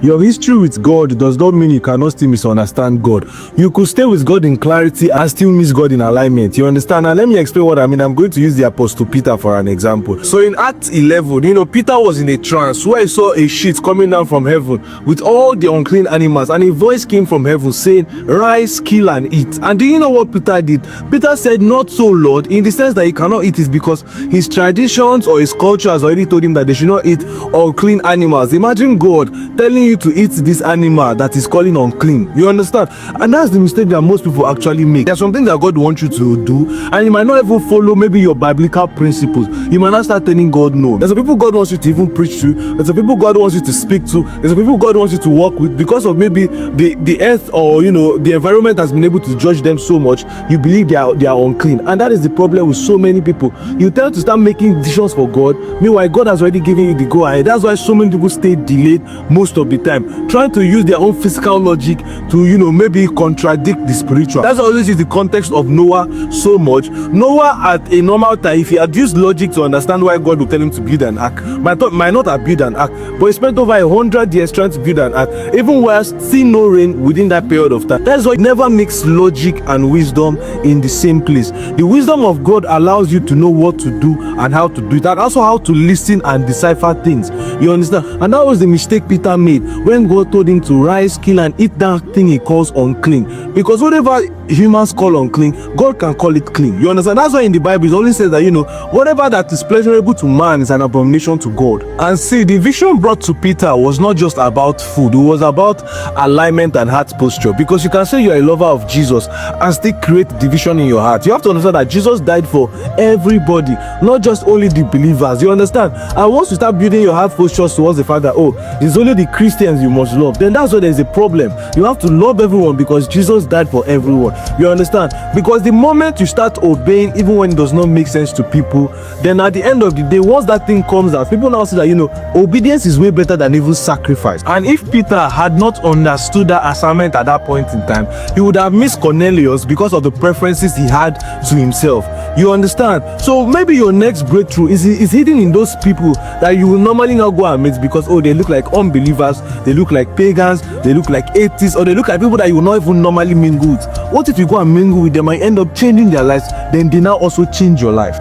Your history with God does not mean you cannot still misunderstand God. You could stay with God in clarity and still miss God in alignment. You understand? And let me explain what I mean. I'm going to use the Apostle Peter for an example. So in Acts 11, Peter was in a trance where he saw a sheet coming down from heaven with all the unclean animals, and a voice came from heaven saying, "Rise, kill and eat." And do you know what Peter did? Peter said, "Not so, Lord," in the sense that he cannot eat it because his traditions or his culture has already told him that they should not eat unclean animals. Imagine God telling you to eat this animal that is calling unclean. You understand? And that's the mistake that most people actually make. There's something that God wants you to do, and you might not even follow maybe your biblical principles. You might not start telling God no. There's some people God wants you to even preach to. There's some people God wants you to speak to. There's some people God wants you to work with, because of maybe the earth or the environment has been able to judge them so much. You believe they are unclean, and that is the problem with so many people. You tend to start making decisions for God, meanwhile God has already given you the go ahead. That's why so many people stay delayed most of the time, trying to use their own physical logic to maybe contradict the spiritual. That's always the context of Noah so much. Noah at a normal time, if he had used logic to understand why God would tell him to build an ark, might not have built an ark, but he spent over 100 years trying to build an ark, even while seeing no rain within that period of time. That's why it never mix logic and wisdom in the same place. The wisdom of God allows you to know what to do and how to do it, and also how to listen and decipher things. You understand? And that was the mistake Peter made when God told him to rise, kill and eat that thing he calls unclean. Because whatever humans call unclean, God can call it clean. You understand? That's why in the Bible it always says that whatever that is pleasurable to man is an abomination to God. And see, the vision brought to Peter was not just about food, it was about alignment and heart posture. Because you can say you're a lover of Jesus and still create division in your heart. You have to understand that Jesus died for everybody, not just only the believers. You understand? And once you start building your heart posture towards the fact that it's only the Christians you must love, then that's where there's a problem. You have to love everyone because Jesus died for everyone. You understand? Because the moment you start obeying even when it does not make sense to people, then at the end of the day, once that thing comes out, people now say that obedience is way better than even sacrifice. And if Peter had not understood that assignment at that point in time, he would have missed Cornelius because of the preferences he had to himself. You understand? So maybe your next breakthrough is hidden in those people that you will normally not go and meet because they look like unbelievers, they look like pagans, they look like atheists, or they look like people that you will not even normally mingle with. What if you go and mingle with them and end up changing their lives? Then they now also change your life.